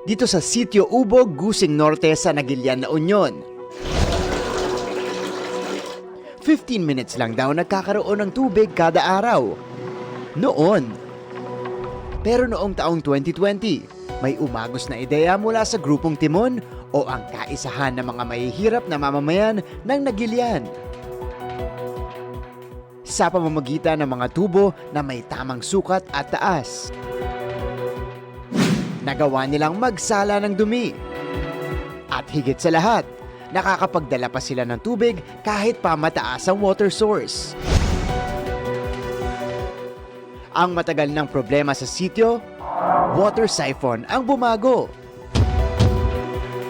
Dito sa Sitio Ubog, Gusing Norte sa Naguilian, La Union. 15 minutes lang daw nagkakaroon ng tubig kada araw. Noon. Pero noong taong 2020, may umagos na ideya mula sa grupong Timon o ang kaisahan ng mga mahihirap na mamamayan ng Naguilian. Sa pamamagitan ng mga tubo na may tamang sukat at taas. Nagawa nilang magsala ng dumi. At higit sa lahat, nakakapagdala pa sila ng tubig kahit pa mataas ang water source. Ang matagal ng problema sa sitio, water siphon ang bumago.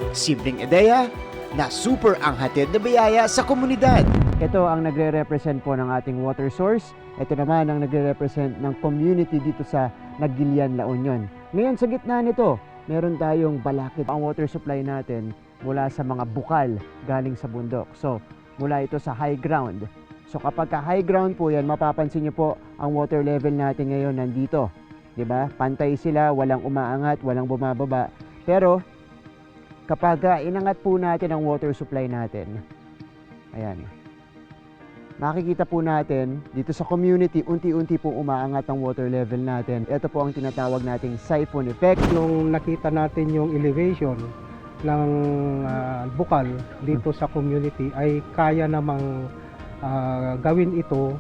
Simpleng ideya na super ang hatid na biyaya sa komunidad. Ito ang nagre-represent po ng ating water source. Ito naman ang nagre-represent ng community dito sa Naguilian, La Union. Ngayon sa gitna nito, meron tayong balakid. Ang water supply natin mula sa mga bukal galing sa bundok. So, mula ito sa high ground. So, kapag high ground po yan, mapapansin niyo po ang water level natin ngayon nandito. 'Di ba? Pantay sila, walang umaangat, walang bumababa. Pero, kapag inangat po natin ang water supply natin, ayan, makikita po natin dito sa community, unti-unti pong umaangat ang water level natin. Ito po ang tinatawag nating siphon effect. Nung nakita natin yung elevation ng bukal dito sa community, ay kaya namang gawin ito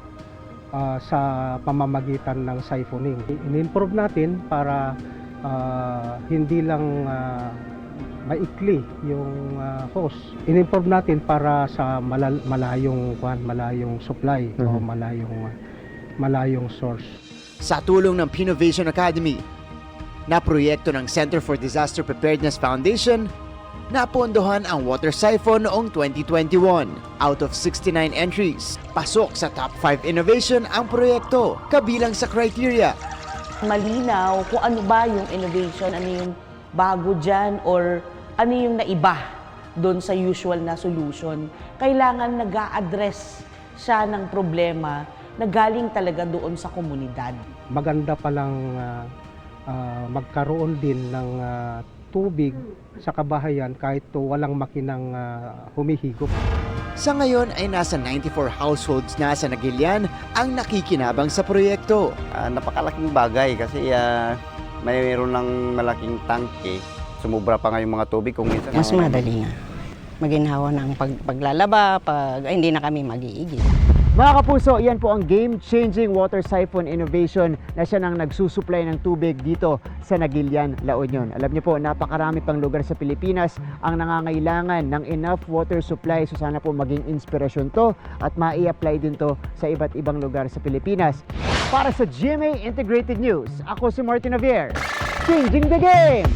sa pamamagitan ng siphoning. In-improve natin para hindi lang maikli yung hose. In-improve natin para sa malayong supply o malayong source. Sa tulong ng Pinovation Academy, na proyekto ng Center for Disaster Preparedness Foundation, napondohan ang water siphon noong 2021. Out of 69 entries, pasok sa top 5 innovation ang proyekto, kabilang sa criteria. Malinaw kung ano ba yung innovation, ano yung bago dyan, or ano yung naiba doon sa usual na solution. Kailangan nag-a-address siya ng problema na galing talaga doon sa komunidad. Maganda palang magkaroon din ng tubig sa kabahayan kahit walang makinang humihigop. Sa ngayon ay nasa 94 households na sa Naguilian ang nakikinabang sa proyekto. Napakalaking bagay kasi mayroon ng malaking tangke. Sumubra pa nga yung mga tubig kung minsan. Mas madali nga. Maginhawa ng paglalaba, hindi na kami mag-iigil. Mga kapuso, yan po ang game-changing water siphon innovation na siya nang nagsusupply ng tubig dito sa Naguilian, La Union. Alam niyo po, napakarami pang lugar sa Pilipinas ang nangangailangan ng enough water supply. So sana po maging inspirasyon to at mai-apply din to sa iba't ibang lugar sa Pilipinas. Para sa GMA Integrated News, ako si Martin Javier. Changing the game!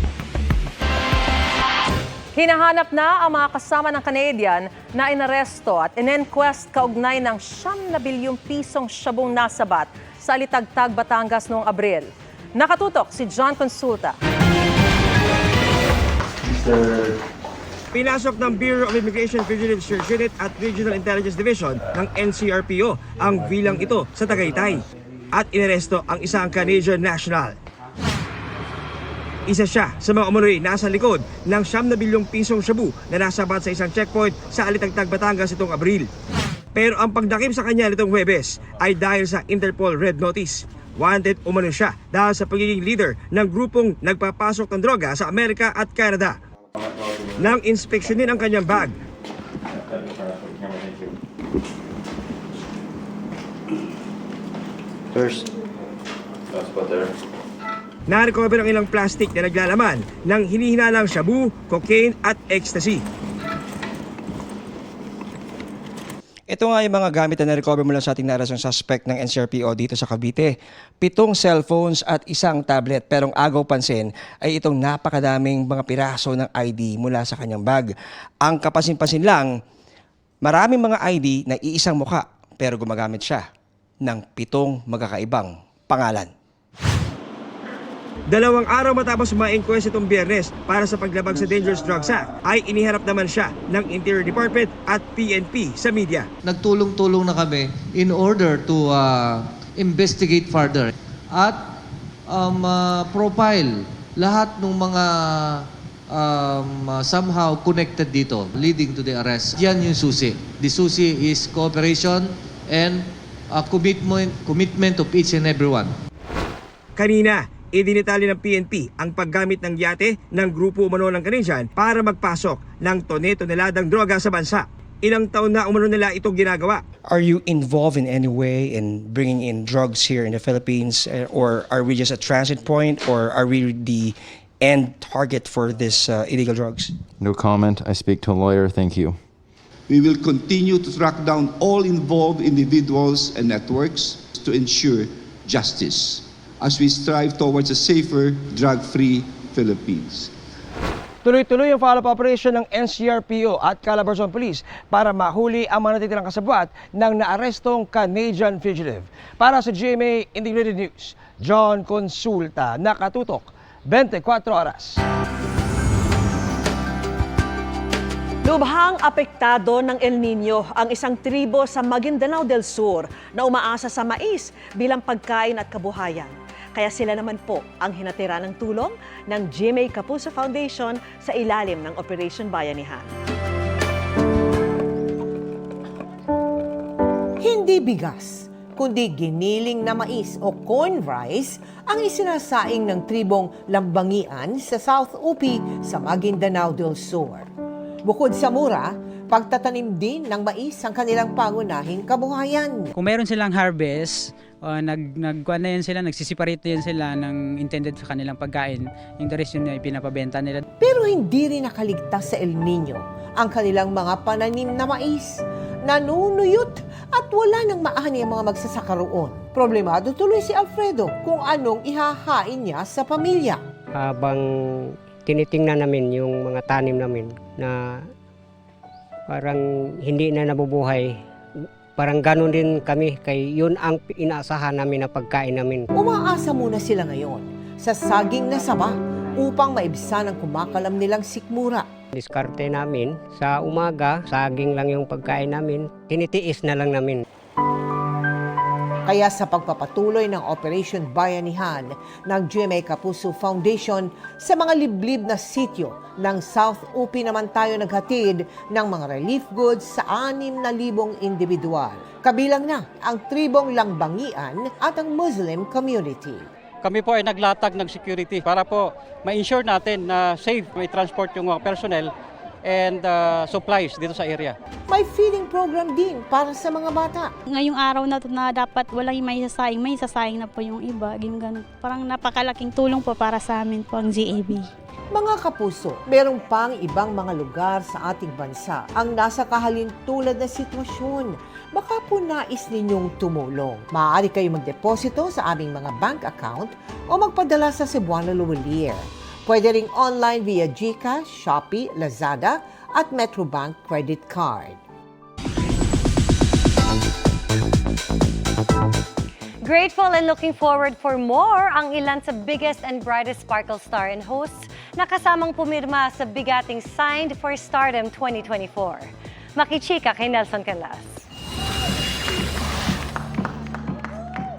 Hinahanap na ang mga kasama ng Canadian na inaresto at in-enquest kaugnay ng 9 bilyong pisong syabong nasabat sa Alitagtag, Batangas noong Abril. Nakatutok si John Consulta. Pinasok ng Bureau of Immigration Fugitive Search Unit at Regional Intelligence Division ng NCRPO ang bilang ito sa Tagaytay at inaresto ang isang Canadian national. Isa siya sa mga umunoy nasa likod ng 9 bilyong pisong shabu na nasabat sa isang checkpoint sa Alitagtag, Batangas itong Abril. Pero ang pagdakip sa kanya nitong Huwebes ay dahil sa Interpol Red Notice. Wanted umano siya dahil sa pagiging leader ng grupong nagpapasok ng droga sa Amerika at Canada. Nang inspeksyonin ang kanyang bag, na-recover ang ilang plastic na naglalaman ng hinihinalang shabu, cocaine at ecstasy. Ito nga yung mga gamit na na-recover mula sa ating narasong suspect ng NCRPO dito sa Cavite. 7 cellphones at 1 tablet. Pero ang agaw pansin ay itong napakadaming mga piraso ng ID mula sa kanyang bag. Ang kapansin-pansin lang, maraming mga ID na iisang mukha pero gumagamit siya ng 7 magkakaibang pangalan. 2 araw matapos ma-inquest itong Biyernes para sa paglabag sa Dangerous Drugs Act, ay iniharap naman siya ng Interior Department at PNP sa media. Nagtulong-tulong na kami in order to investigate further. At profile lahat ng mga somehow connected dito, leading to the arrest. Yan yung susi. The susi is cooperation and commitment of each and everyone. Kanina, idinitali ng PNP ang paggamit ng yate ng grupo umano ng Canadian para magpasok ng tone-toneladang droga sa bansa. Ilang taon na umano nila ito ginagawa. Are you involved in any way in bringing in drugs here in the Philippines, or are we just a transit point, or are we the end target for this illegal drugs? No comment. I speak to a lawyer. Thank you. We will continue to track down all involved individuals and networks to ensure justice as we strive towards a safer, drug-free Philippines. Tuloy-tuloy ang follow-up operation ng NCRPO at Calabarzon Police para mahuli ang mga natitirang kasabwat ng naarestong Canadian fugitive. Para sa GMA Integrated News, John Consulta, nakatutok, 24 oras. Lubhang apektado ng El Nino ang isang tribo sa Maguindanao del Sur na umaasa sa mais bilang pagkain at kabuhayan. Kaya sila naman po ang hinatira ng tulong ng GMA Kapuso Foundation sa ilalim ng Operation Bayanihan. Hindi bigas, kundi giniling na mais o corn rice ang isinasaing ng tribong Lambangian sa South Upi sa Maguindanao del Sur. Bukod sa mura, pagtatanim din ng mais ang kanilang pangunahing kabuhayan. Kung meron silang harvest, nagsisiparate yan sila ng intended sa kanilang pagkain. Yung the rest yun ay pinapabenta nila. Pero hindi rin nakaligtas sa El Nino ang kanilang mga pananim na mais. Nanunuyot at wala nang maani ang mga magsasaka roon. Problemado tuloy si Alfredo kung anong ihahain niya sa pamilya. Habang tinitingnan namin yung mga tanim namin na parang hindi na nabubuhay, parang ganun din kami, kay yun ang inaasahan namin na pagkain namin. Umaasa muna sila ngayon sa saging na saba upang maibsan ang kumakalam nilang sikmura. Diskarte namin, sa umaga, saging lang yung pagkain namin, tinitiis na lang namin. Kaya sa pagpapatuloy ng Operation Bayanihan ng GMA Kapuso Foundation sa mga liblib na sityo ng South Upi naman tayo naghatid ng mga relief goods sa 6,000 individual. Kabilang na ang tribong Langbangian at ang Muslim community. Kami po ay naglatag ng security para po ma-ensure natin na safe may transport yung mga personnel and supplies dito sa area. May feeding program din para sa mga bata. Ngayong araw na to na dapat walang may sasayang na po yung iba. Ganun. Parang napakalaking tulong po para sa amin po ang GAB. Mga kapuso, merong pang ibang mga lugar sa ating bansa ang nasa kahalintulad na sitwasyon. Baka po nais ninyong tumulong. Maaari kayo magdeposito sa aming mga bank account o magpadala sa Cebuano Luwalier. Pwede ring online via GCash, Shopee, Lazada at Metrobank credit card. Grateful and looking forward for more ang ilan sa biggest and brightest Sparkle Star and hosts na kasamang pumirma sa bigating Signed for Stardom 2024. Makichika kay Nelson Canlas.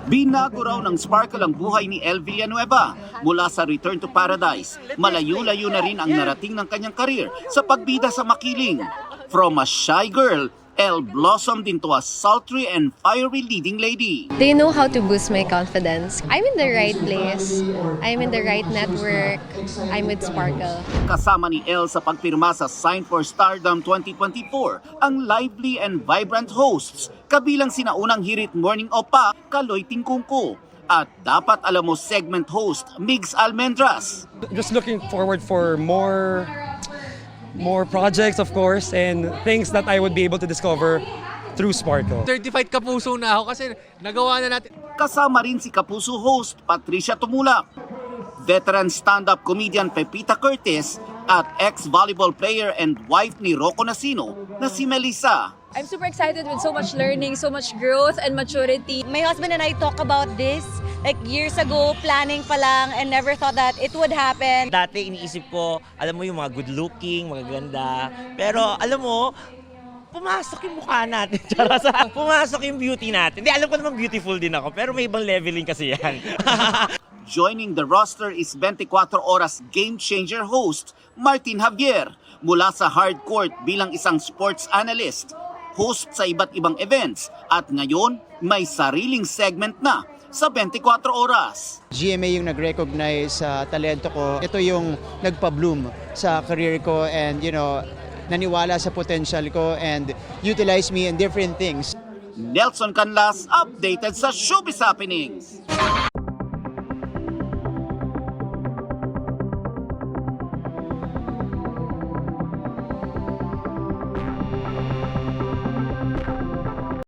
Binago raw ng Sparkle ang buhay ni Elle Villanueva mula sa Return to Paradise. Malayo-layo na rin ang narating ng kanyang karir sa pagbida sa makiling. From a shy girl, Elle blossomed into a sultry and fiery leading lady. They know how to boost my confidence. I'm in the right place. I'm in the right network. I'm with Sparkle. Kasama ni Elle sa pagpirma sa Signed for Stardom 2024 ang lively and vibrant hosts, kabilang sina unang hirit Morning Opa, Kaloy Tingkungko, at Dapat Alam Mo segment host Migs Almendras. Just looking forward for more projects, of course, and things that I would be able to discover through Sparkle. Certified Kapuso na ako kasi nagawa na natin. Kasama rin si Kapuso host Patricia Tumulak, veteran stand-up comedian Pepita Curtis, at ex-volleyball player and wife ni Rocco Nasino na si Melissa. I'm super excited with so much learning, so much growth and maturity. My husband and I talk about this like years ago, planning pa lang, and never thought that it would happen. Dati iniisip ko, alam mo yung mga good looking, magaganda. Pero alam mo, pumasok yung mukha natin. Pumasok yung beauty natin. Hindi, alam ko naman beautiful din ako, pero may ibang leveling kasi yan. Joining the roster is 24 Oras Game Changer host Martin Javier mula sa hardcourt bilang isang sports analyst, host sa iba't ibang events at ngayon may sariling segment na sa 24 Oras. GMA yung nag-recognize sa talento ko. Ito yung nagpa-bloom sa career ko and naniwala sa potential ko and utilize me in different things. Nelson Canlas updated sa Showbiz Happenings.